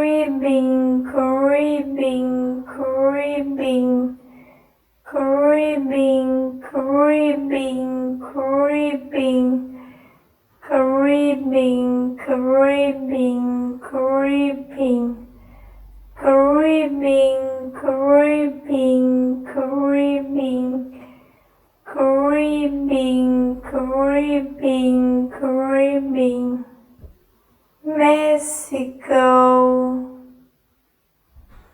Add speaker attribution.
Speaker 1: creeping, creeping, creeping, creeping, creeping, creeping, creeping, creeping, creeping, creeping, creeping, creeping, creeping, creeping, creeping, Mexico.